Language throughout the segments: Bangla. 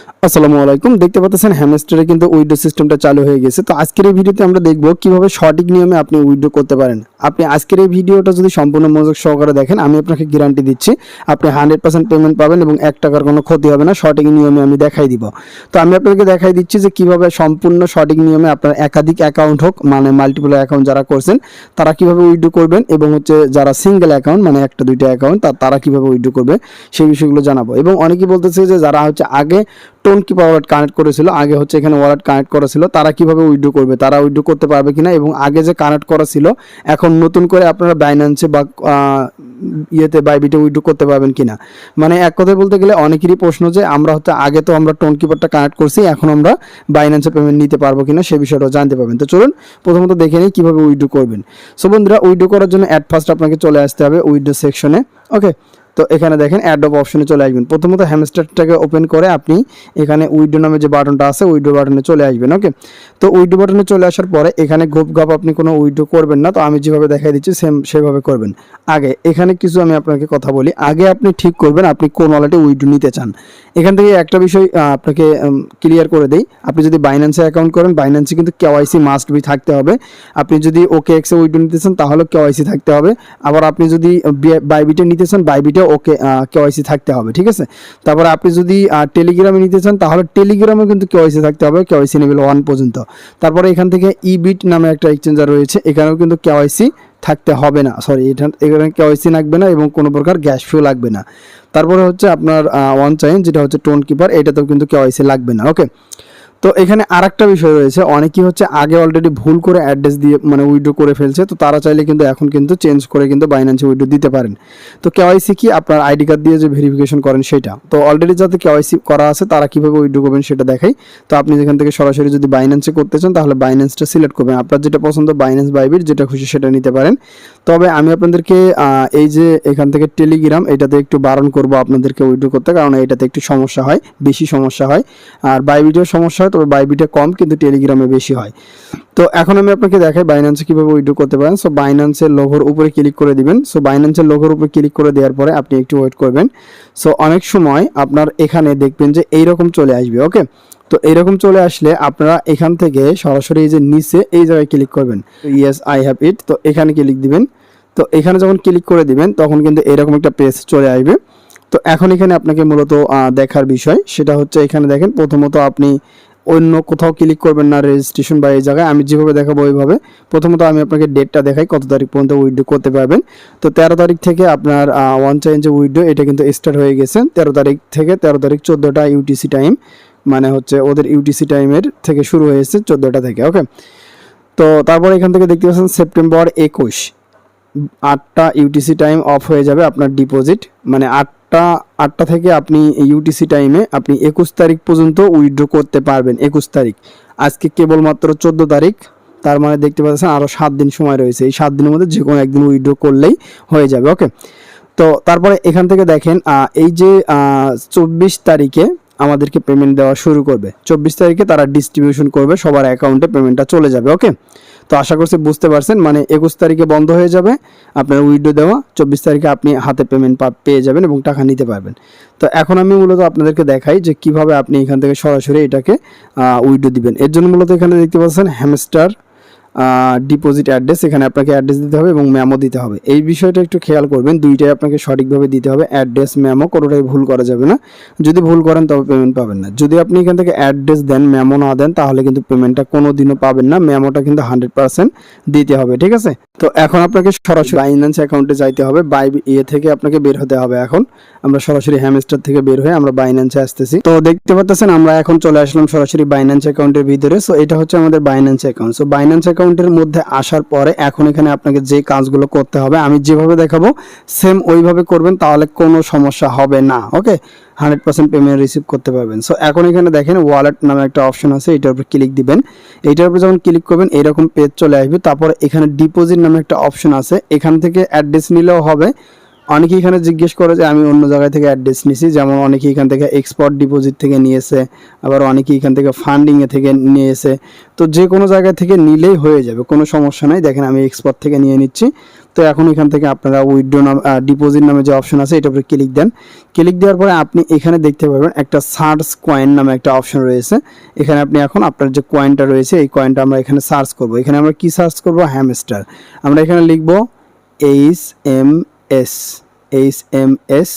আসসালামু আলাইকুম। দেখতে পাচ্ছেন হ্যামস্টারে কিন্তু উইড্রো সিস্টেমটা চালু হয়ে গেছে। তো আজকের এই ভিডিওতে আমরা দেখব কিভাবে সঠিক নিয়মে আপনি উইড্রো করতে পারেন। আপনি আজকের এই ভিডিওটা যদি সম্পূর্ণ মনোযোগ সহকারে দেখেন, আমি আপনাকে গ্যারান্টি দিচ্ছি আপনি 100% পেমেন্ট পাবেন এবং 1 টাকার কোনো ক্ষতি হবে না। সঠিক নিয়মে আমি দেখাই দিব। তো আমি আপনাকে দেখাই দিচ্ছি যে কিভাবে সম্পূর্ণ সঠিক নিয়মে আপনার একাধিক অ্যাকাউন্ট হোক, মানে মাল্টিপল অ্যাকাউন্ট যারা করছেন তারা কিভাবে উইড্রো করবেন, এবং হচ্ছে যারা সিঙ্গেল অ্যাকাউন্ট মানে একটা দুইটা অ্যাকাউন্ট তারা কিভাবে উইড্রো করবে সেই বিষয়গুলো জানাবো। এবং অনেকেই বলতেছে যে যারা হচ্ছে আগে টোনকিপার ওয়ালেট কানেক্ট করেছিল, আগে হচ্ছে এখানে ওয়ালেট কানেক্ট করা ছিল, তারা কিভাবে উইথড্র করবে, তারা উইথড্র করতে পারবে কিনা, এবং আগে যে কানেক্ট করা ছিল এখন নতুন করে আপনারা বাইন্যান্সে বা বাইবিটে উইথড্র করতে পারবেন কিনা। মানে এক কথায় বলতে গেলে অনেকেরই প্রশ্ন যে আমরা হচ্ছে আগে তো আমরা টোনকিপারটা কানেক্ট করছি, এখন আমরা বাইন্যান্সে পেমেন্ট নিতে পারবো কিনা সে বিষয়টা জানতে পারবেন। তো চলুন প্রথমত দেখে নিই কিভাবে উইথড্র করবেন। সো বন্ধুরা, উইথড্র করার জন্য অ্যাট ফার্স্ট আপনাকে চলে আসতে হবে উইথড্র সেকশনে। ওকে, তো এখানে দেখেন অ্যাডব অপশনে চলে আসবেন। প্রথমত হ্যামস্টারটাকে ওপেন করে আপনি এখানে উইড্রো নামে যে বাটনটা আছে উইড্রো বাটনে চলে আসবেন। ওকে, তো উইড্রো বাটনে চলে আসার পরে এখানে ঘাপ আপনি কোনো উইড্রো করবেন না। তো আমি যেভাবে দেখাই দিচ্ছি সেভাবে করবেন। আগে এখানে কিছু আমি আপনাকে কথা বলি, আগে আপনি ঠিক করবেন আপনি কোন ওয়ালেটে উইড্রো নিতে চান। এখান থেকে একটা বিষয় আপনাকে ক্লিয়ার করে দেই, আপনি যদি বাইন্যান্সে অ্যাকাউন্ট করেন বাইন্যান্সে কিন্তু কেওয়াইসি মাস্ট বি থাকতে হবে। আপনি যদি ওকে এক্সে উইড্রো নিতে চান তাহলে কেওয়াইসি থাকতে হবে। আবার আপনি যদি বাইবিটে নিতে চান বাইবিটে ওকে কেওয়াইসি থাকতে হবে, ঠিক আছে। তারপরে আপনি যদি টেলিগ্রামে নিতে চান তাহলে টেলিগ্রামে কিন্তু কেওয়াইসি থাকতে হবে, কেওয়াইসি লেভেল 1 পর্যন্ত। তারপরে এখান থেকে ইবিট নামে একটা এক্সচেঞ্জার রয়েছে, এখানেও কিন্তু কেওয়াইসি থাকতে হবে না, সরি এখানে কেওয়াইসি লাগবে না এবং কোনো প্রকার গ্যাস ফিও লাগবে না। তারপরে হচ্ছে আপনার ওয়ান চাইন যেটা হচ্ছে টোন কিপার, এটাতেও কিন্তু কেওয়াইসি লাগবে না। ওকে, তো এখানে আরেকটা বিষয় রয়েছে, অনেকেই হচ্ছে আগে অলরেডি ভুল করে অ্যাড্রেস দিয়ে মানে উইথড্র করে ফেলছে, তো তারা চাইলে কিন্তু এখন কিন্তু চেঞ্জ করে কিন্তু বাইন্যান্সে উইথড্র দিতে পারেন। তো কেওয়াইসি কি, আপনার আইডি কার্ড দিয়ে যে ভেরিফিকেশন করেন সেটা। তো অলরেডি যাতে কেওয়াইসি করা আছে তারা কিভাবে উইথড্র করবেন সেটা দেখাই। তো আপনি যেখান থেকে সরাসরি যদি বাইন্যান্সে করতে চান তাহলে বাইন্যান্সটা সিলেক্ট করবেন, আপনার যেটা পছন্দ বাইন্যান্স বাইবিট যেটা খুশি সেটা নিতে পারেন। তবে আমি আপনাদেরকে এই যে এখান থেকে টেলিগ্রাম এটাতে একটু বারণ করব আপনাদেরকে উইথড্র করতে, কারণ এটাতে একটু সমস্যা হয়, বেশি সমস্যা হয়। আর বাইবিটেও সমস্যা হয়, তবে বাইবিটে কম কিন্তু টেলিগ্রামে বেশি হয়। তো এখন আমি আপনাকে দেখাই বাইন্যান্সে কিভাবে উইথড্র করতে পারেন। সো বাইন্যান্সের লোগোর উপরে ক্লিক করে দিবেন। সো বাইন্যান্সের লোগোর উপরে ক্লিক করে দেওয়ার পরে আপনি একটু ওয়েট করবেন। সো অনেক সময় আপনার এখানে দেখবেন যে এইরকম চলে আসবে। ওকে, তো এইরকম চলে আসলে আপনারা এখান থেকে সরাসরি এই যে নিচে এই জায়গায় ক্লিক করবেন, ইয়েস আই হ্যাভ ইট, তো এখানে ক্লিক দিবেন। তো এখানে যখন ক্লিক করে দিবেন তখন কিন্তু এরকম একটা পেজ চলে আসবে। তো এখন এখানে আপনাকে মূলত দেখার বিষয় সেটা হচ্ছে এখানে দেখেন প্রথমত আপনি অন্য কোথাও ক্লিক করবেন না, রেজিস্ট্রেশন বা এই জায়গায় আমি যেভাবে দেখাবো ওইভাবে। প্রথমত আমি আপনাকে ডেটটা দেখাই কত তারিখ পর্যন্ত উইথড্র করতে পারবেন। তো 13 তারিখ থেকে আপনার ওয়ান চাইন যে উইথড্র এটা কিন্তু স্টার্ট হয়ে গেছে। 13 তারিখ থেকে 13 তারিখ 14টা ইউটিসি টাইম, মানে হচ্ছে ওদের ইউটিসি টাইমের থেকে শুরু হয়েছে 14টা থেকে। ওকে, তো তারপর এখান থেকে দেখতে পাচ্ছেন সেপ্টেম্বর 21 8টা ইউটিসি টাইম অফ হয়ে যাবে আপনার ডিপোজিট, মানে আটটা থেকে আপনি ইউটিসি টাইমে আপনি 21 তারিখ পর্যন্ত উইথড্র করতে পারবেন। 21 তারিখ, আজকে কেবলমাত্র 14 তারিখ, তার মানে দেখতে পাচ্ছেন আরও 7 দিন সময় রয়েছে। এই 7 দিনের মধ্যে যে কোনো একদিন উইথড্র করলেই হয়ে যাবে। ওকে, তো তারপরে এখান থেকে দেখেন এই যে 24 তারিখে আমাদেরকে পেমেন্ট দেওয়া শুরু করবে। 24 তারিখে তারা ডিস্ট্রিবিউশন করবে, সবার অ্যাকাউন্টে পেমেন্টটা চলে যাবে। ওকে, তো আশা করছি বুঝতে পারছেন, মানে 21 তারিখে বন্ধ হয়ে যাবে আপনার উইথড্র দেওয়া, 24 তারিখে আপনি হাতে পেমেন্ট পেয়ে যাবেন এবং টাকা নিতে পারবেন। তো এখন আমি মূলত আপনাদেরকে দেখাই যে কিভাবে আপনি এখান থেকে সরাসরি এটাকে উইথড্র দিবেন। এর জন্য মূলত এখানে দেখতে পাচ্ছেন হ্যামস্টার ডিপোজিট অ্যাড্রেস, এখানে আপনাকে অ্যাড্রেস দিতে হবে এবং মেমো দিতে হবে। এই বিষয়টা একটু খেয়াল করবেন, দুইটাই আপনাকে সঠিকভাবে দিতে হবে, অ্যাড্রেস মেমো কোনোটাই ভুল করা যাবে না। যদি ভুল করেন তবে পেমেন্ট পাবেন না। যদি আপনি এখান থেকে অ্যাড্রেস দেন মেমো না দেন তাহলে কিন্তু পেমেন্টটা কোনো দিনও পাবেন না। মেমোটা কিন্তু 100% দিতে হবে, ঠিক আছে। তো এখন আপনাকে সরাসরি বাইন্যান্স অ্যাকাউন্টে যাইতে হবে, থেকে আপনাকে বের হতে হবে। এখন আমরা সরাসরি হ্যামস্টার থেকে বের হয়ে আমরা বাইন্যান্সে আসতেছি। তো দেখতে পাচ্ছেন আমরা এখন চলে আসলাম সরাসরি বাইন্যান্স অ্যাকাউন্টের ভিতরে। সো এটা হচ্ছে আমাদের বাইন্যান্স অ্যাকাউন্ট। সো বাইন্যান্স অ্যাকাউন্টের মধ্যে আসার পরে এখন এখানে আপনাকে যে কাজগুলো করতে হবে আমি যেভাবে দেখাবো সেম ওইভাবে করবেন, তাহলে কোনো সমস্যা হবে না। ওকে, 100% পেমেন্ট রিসিভ করতে পারবেন। সো এখন এখানে দেখেন ওয়ালেট নামে একটা অপশন আছে, এটার উপর ক্লিক দিবেন। এইটার উপর যখন ক্লিক করবেন এরকম পেজ চলে আসবে। তারপর এখানে ডিপোজিট নামে একটা অপশন আছে, এখান থেকে অ্যাড্রেস নিলেও হবে অনেকে এখানে জিজ্ঞেস করে যে আমি অন্য জায়গা থেকে অ্যাড্রেস নিছি, যেমন অনেকে এখান থেকে এক্সপোর্ট ডিপোজিট থেকে নিয়েছে, আবার অনেকে এখান থেকে ফান্ডিংয়ে থেকে নিয়েছে। তো যে কোনো জায়গা থেকে নিলেই হয়ে যাবে, কোনো সমস্যা নাই। দেখেন আমি এক্সপোর্ট থেকে নিয়ে নিচ্ছি। তো এখন এখান থেকে আপনারা উইথড্র নাম ডিপোজিট নামে যে অপশন আছে এটার উপরে ক্লিক দেন। ক্লিক দেওয়ার পরে আপনি এখানে দেখতে পাবেন একটা সার্চ কয়েন নামে একটা অপশন রয়েছে। এখানে আপনি এখন আপনার যে কয়েনটা রয়েছে এই কয়েনটা আমরা এখানে সার্চ করব। এখানে আমরা কি সার্চ করব? হ্যামস্টার। আমরা এখানে লিখব HMS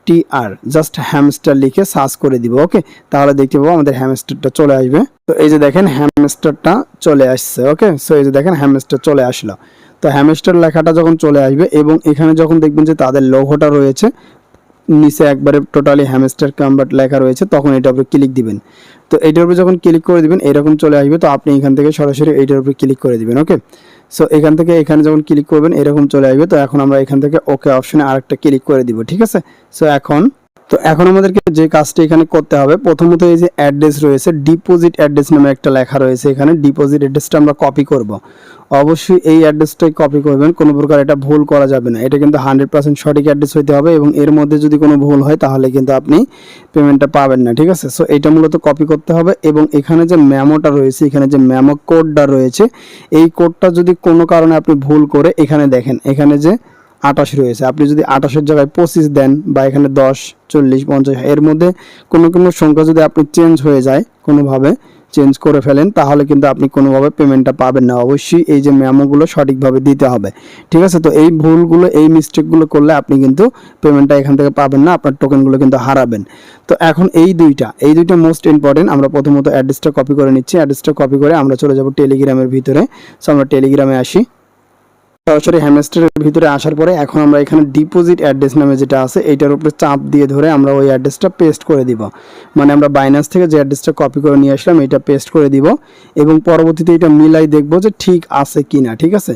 TR, জাস্ট হ্যামস্টার লিখে সার্চ করে দিব। ওকে, তাহলে দেখতে পাবো আমাদের হ্যামস্টারটা চলে আসবে। তো এই যে দেখেন হ্যামস্টারটা চলে আসছে। ওকে, সো এই যে দেখেন হ্যামস্টার চলে আসলো। তো হ্যামস্টার লেখাটা যখন চলে আসবে এবং এখানে যখন দেখবেন যে তাদের লোগোটা রয়েছে নিচে একবারে টোটালি হ্যামস্টার কনভার্ট লেখা রয়েছে, তখন এটার উপরে ক্লিক দিবেন। তো এইটার উপরে যখন ক্লিক করে দিবেন এরকম চলে আসবে। তো আপনি এখান থেকে সরাসরি এইটার উপরে ক্লিক করে দিবেন। ওকে, সো এখান থেকে এখানে যখন ক্লিক করবেন এরকম চলে আসবে। তো এখন আমরা এখান থেকে ওকে অপশনে আরেকটা ক্লিক করে দিব। ঠিক আছে, সো এখন আমাদেরকে যে কাজটা এখানে করতে হবে, প্রথমত এই যে অ্যাড্রেস রয়েছে ডিপোজিট অ্যাড্রেস নামে একটা লেখা রয়েছে, এখানে ডিপোজিট অ্যাড্রেসটা আমরা কপি করব। অবশ্যই এই অ্যাড্রেসটাই কপি করবেন, কোনো প্রকার এটা ভুল করা যাবে না। এটা কিন্তু 100% সঠিক অ্যাড্রেস হইতে হবে এবং এর মধ্যে যদি কোনো ভুল হয় তাহলে কিন্তু আপনি পেমেন্টটা পাবেন না। ঠিক আছে, সো এটা মূলত কপি করতে হবে এবং এখানে যে মেমোটা রয়েছে, এখানে যে মেমো কোডটা রয়েছে, এই কোডটা যদি কোনো কারণে আপনি ভুল করে এখানে দেখেন এখানে যে 28 রয়েছে, আপনি যদি 28-এর জায়গায় 25 দেন বা এখানে 10, 40, 50 এর মধ্যে কোনো সংখ্যা যদি আপনি চেঞ্জ হয়ে যায়, কোনোভাবে চেঞ্জ করে ফেলেন, তাহলে কিন্তু আপনি কোনোভাবে পেমেন্টটা পাবেন না। অবশ্যই এই যে মেমোগুলো সঠিকভাবে দিতে হবে। ঠিক আছে, তো এই ভুলগুলো এই মিস্টেকগুলো করলে আপনি কিন্তু পেমেন্টটা এখান থেকে পাবেন না, আপনার টোকেনগুলো কিন্তু হারাবেন। তো এখন এই দুইটা মোস্ট ইম্পর্টেন্ট। আমরা প্রথমত অ্যাড্রেসটা কপি করে নিচ্ছি। অ্যাড্রেসটা কপি করে আমরা চলে যাব টেলিগ্রামের ভিতরে। সো আমরা টেলিগ্রামে আসি। সরাসরি হ্যামস্টারের ভিতরে আসার পরে এখন আমরা এখানে ডিপোজিট অ্যাড্রেস নামে যেটা আছে এইটার উপরে চাপ দিয়ে ধরে আমরা ওই অ্যাড্রেসটা পেস্ট করে দিব। মানে আমরা বাইন্যান্স থেকে যে অ্যাড্রেসটা কপি করে নিয়ে আসলাম এটা পেস্ট করে দিব এবং পরবর্তীতে এটা মিলাই দেখব যে ঠিক আছে কিনা। ঠিক আছে,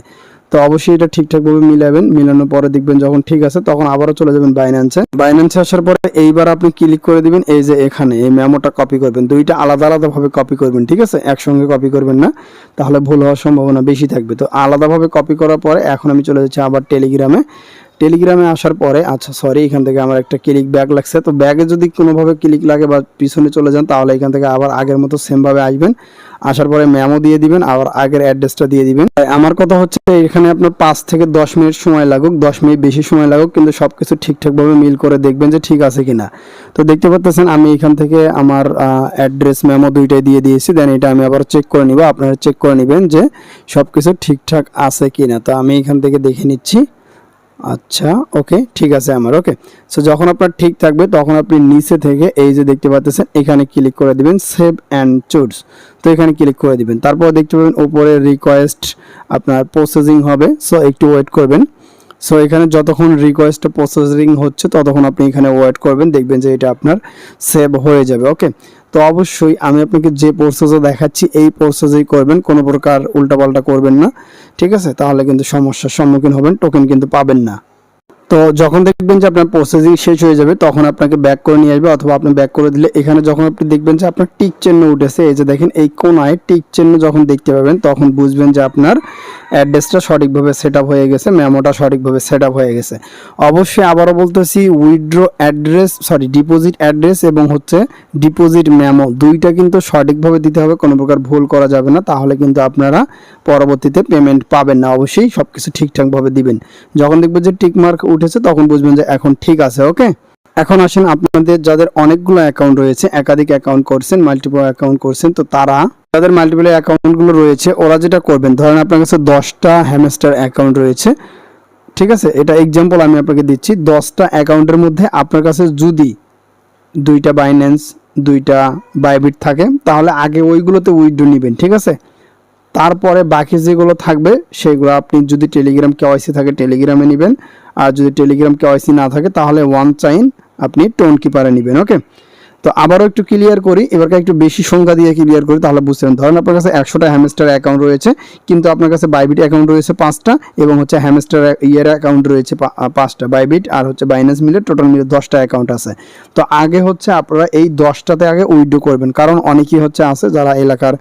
তো অবশ্যই এটা ঠিকঠাকভাবে মিলাবেন। মিলানোর পরে দেখবেন যখন ঠিক আছে তখন আবারও চলে যাবেন বাইন্যান্সে আসার পরে এইবার আপনি ক্লিক করে দিবেন এই যে এখানে এই মেমোটা কপি করবেন। দুইটা আলাদা আলাদাভাবে কপি করবেন। ঠিক আছে, একসঙ্গে কপি করবেন না, তাহলে ভুল হওয়ার সম্ভাবনা বেশি থাকবে। তো আলাদাভাবে কপি করার পরে এখন আমি চলে যাচ্ছি আবার টেলিগ্রামে আসার পরে, আচ্ছা সরি, এখান থেকে আমার একটা ক্লিক ব্যাক লাগছে। তো ব্যাগে যদি কোনোভাবে ক্লিক লাগে বা পিছনে চলে যান তাহলে এখান থেকে আবার আগের মতো সেমভাবে আসবেন। আসার পরে মেমো দিয়ে দিবেন, আবার আগের অ্যাড্রেসটা দিয়ে দিবেন। আমার কথা হচ্ছে এখানে আপনার 5 থেকে 10 মিনিট সময় লাগুক, 10 মিনিট বেশি সময় লাগুক, কিন্তু সব কিছু ঠিকঠাকভাবে মিল করে দেখবেন যে ঠিক আছে কিনা। তো দেখতে পাচ্ছেন আমি এখান থেকে আমার অ্যাড্রেস মেমো দুইটাই দিয়ে দিয়েছি। দেন এটা আমি আবার চেক করে নিব। আপনারা চেক করে নেবেন যে সব কিছু ঠিকঠাক আছে কিনা। তো আমি এখান থেকে দেখে নিচ্ছি। আচ্ছা, ওকে, ঠিক আছে আমার। ওকে, সো যখন আপনার ঠিক থাকবে তখন আপনি নিচে থেকে এই যে দেখতে পাচ্ছেন এখানে ক্লিক করে দিবেন সেভ অ্যান্ড চুজ। তো এখানে ক্লিক করে দিবেন। তারপর দেখতে পাবেন উপরে রিকোয়েস্ট আপনার প্রসেসিং হবে, সো একটু ওয়েট করবেন। সো এখানে যতক্ষণ রিকোয়েস্টটা প্রসেসিং হচ্ছে ততক্ষণ আপনি এখানে ওয়েট করবেন, দেখবেন যে এটা আপনার সেভ হয়ে যাবে। ওকে, তো অবশ্যই আমি আপনাকে যে প্রসেসে দেখাচ্ছি এই প্রসেসেই করবেন, কোনো প্রকার উল্টাপাল্টা করবেন না। ঠিক আছে, তাহলে কিন্তু সমস্যার সম্মুখীন হবেন, টোকেন কিন্তু পাবেন না। তো যখন দেখবেন যে আপনার প্রসেসিং শেষ হয়ে যাবে তখন আপনাকে ব্যাক করে নিয়ে আসবে, অথবা আপনি ব্যাক করে দিলে এখানে যখন আপনি দেখবেন যে আপনার টিক চিহ্ন উঠেছে, এই যে দেখেন এই কোনায় টিক চিহ্ন যখন দেখতে পাবেন তখন বুঝবেন যে আপনার অ্যাড্রেসটা সঠিকভাবে সেট আপ হয়ে গেছে, মেমোটা সঠিকভাবে সেট আপ হয়ে গেছে। অবশ্যই আবারও বলতেছি ডিপোজিট অ্যাড্রেস এবং হচ্ছে ডিপোজিট মেমো দুইটা কিন্তু সঠিকভাবে দিতে হবে, কোনো প্রকার ভুল করা যাবে না, তাহলে কিন্তু আপনারা পরবর্তীতে পেমেন্ট পাবেন না। অবশ্যই সব কিছু ঠিকঠাকভাবে দিবেন। যখন দেখবেন যে টিক মার্ক উঠেছে তখন বুঝবেন যে এখন ঠিক আছে। ওকে, এখন আসেন আপনাদের যাদের অনেকগুলো অ্যাকাউন্ট রয়েছে, একাধিক অ্যাকাউন্ট করছেন, মাল্টিপল অ্যাকাউন্ট করছেন, তো তারা যাদের মাল্টিপল অ্যাকাউন্টগুলো রয়েছে ওরা যেটা করবেন, ধরেন আপনার কাছে 10টা হ্যামস্টার অ্যাকাউন্ট রয়েছে। ঠিক আছে, এটা এক্সাম্পল আমি আপনাকে দিচ্ছি। 10টা অ্যাকাউন্টের মধ্যে আপনার কাছে যদি 2টা বাইন্যান্স 2টা বাইবিট থাকে তাহলে আগে ওইগুলোতে উইথড্র নেবেন। ঠিক আছে, তারপরে বাকি যেগুলো থাকবে সেগুলো আপনি যদি টেলিগ্রাম কেওয়াইসি থাকে টেলিগ্রামে নেবেন, আর যদি টেলিগ্রাম কেওয়াইসি না থাকে তাহলে ওয়ান চাইন আপনি টোন কিপারে নেবেন। ওকে, তো আবারও একটু ক্লিয়ার করি, এবারকে একটু বেশি সংখ্যা দিয়ে ক্লিয়ার করি তাহলে বুঝতে পারেন। ধরেন আপনার কাছে 100টা হ্যামস্টার অ্যাকাউন্ট রয়েছে, কিন্তু আপনার কাছে বাইবিট অ্যাকাউন্ট রয়েছে 5টা এবং হচ্ছে হ্যামস্টার অ্যাকাউন্ট রয়েছে 5টা, বাইবিট আর হচ্ছে বাইন্যান্স মিলে টোটাল মিলে 10টা অ্যাকাউন্ট আছে। তো আগে হচ্ছে আপনারা এই 10টাতে আগে উইথড্র করবেন, কারণ অনেকেই হচ্ছে আছে যারা এলাকার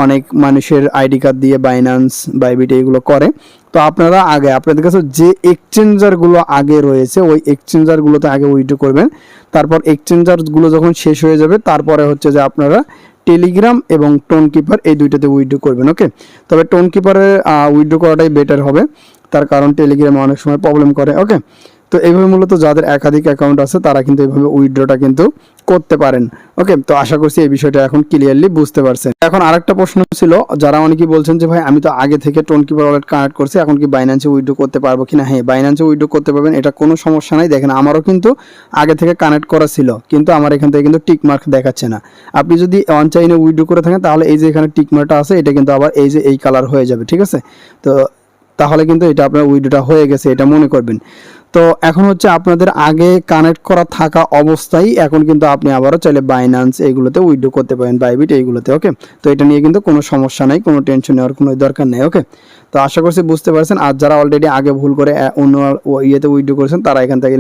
অনেক মানুষের আইডি কার্ড দিয়ে বাইন্যান্স বাইবিট এইগুলো করে। তো তো আপনারা আগে আপনাদের কাছে যে এক্সচেঞ্জারগুলো আগে রয়েছে ওই এক্সচেঞ্জারগুলোতে আগে উইথড্র করবেন। তারপর এক্সচেঞ্জারগুলো যখন শেষ হয়ে যাবে তারপরে হচ্ছে যে আপনারা টেলিগ্রাম এবং টোন কিপার এই দুইটাতে উইথড্র করবেন। ওকে, তবে টোন কিপারে উইথড্র করাটাই বেটার হবে, তার কারণ টেলিগ্রামে অনেক সময় প্রবলেম করে। ওকে, তো এইভাবে মূলত যাদের একাধিক অ্যাকাউন্ট আছে তারা কিন্তু এইভাবে উইথড্রটা কিন্তু করতে পারেন। ওকে, তো আশা করছি এই বিষয়টা এখন ক্লিয়ারলি বুঝতে পারছেন। এখন আরেকটা প্রশ্ন ছিল, যারা অনেকেই বলছেন যে ভাই আমি তো আগে থেকে টোন কিপার ওয়ালেট কানেক্ট করছি, এখন কি বাইন্যান্সে উইথড্র করতে পারবো কিনা? হ্যাঁ, বাইন্যান্সে উইথড্র করতে পারবেন, এটা কোনো সমস্যা নাই। দেখেন আমারও কিন্তু আগে থেকে কানেক্ট করা ছিল, কিন্তু আমার এখান থেকে কিন্তু টিক মার্ক দেখাচ্ছে না। আপনি যদি অন চাইনে উইথড্র করে থাকেন তাহলে এই যে এখানে টিক মার্কটা আছে এটা কিন্তু আবার এই যে এই কালার হয়ে যাবে, ঠিক আছে? তো তাহলে কিন্তু এটা আপনার উইথড্রটা হয়ে গেছে, এটা মনে করবেন। তো এখন হচ্ছে আপনাদের আগে কানেক্ট করা থাকা অবস্থায় এখন কিন্তু আপনি আবারও চাইলে বাইন্যান্স এগুলোতে উইথড্র করতে পারেন, বাইবিট এইগুলোতে। ওকে, তো এটা নিয়ে কিন্তু কোনো সমস্যা নাই, কোনো টেনশন নেওয়ার কোনো দরকার নেই। ওকে, তো আশা করছি বুঝতে পারছেন। আর যারা অলরেডি আগে ভুল করে অন্য ইয়েতে উইথড্র করেছেন তারা এখান থেকে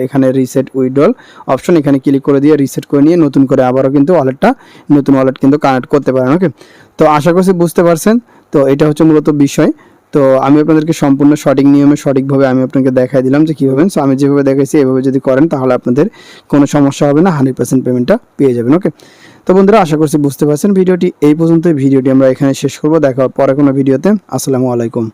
এখানে রিসেট উইথড্রল অপশন এখানে ক্লিক করে দিয়ে রিসেট করে নিয়ে নতুন করে আবারও কিন্তু নতুন ওয়ালেট কিন্তু কানেক্ট করতে পারেন। ওকে, তো আশা করছি বুঝতে পারছেন। তো এটা হচ্ছে মূলত বিষয়। তো আমি আপনাদেরকে সম্পূর্ণ সঠিক নিয়মে সঠিকভাবে আমি আপনাকে দেখাই দিলাম যে কীভাবে। সো আমি যেভাবে দেখাইছি এভাবে যদি করেন তাহলে আপনাদের কোনো সমস্যা হবে না, 100% পেমেন্টটা পেয়ে যাবেন। ওকে, তো বন্ধুরা আশা করছি বুঝতে পারছেন। ভিডিওটি এই পর্যন্ত, ভিডিওটি আমরা এখানে শেষ করবো। দেখা পরে কোনো ভিডিওতে। আসসালামু আলাইকুম।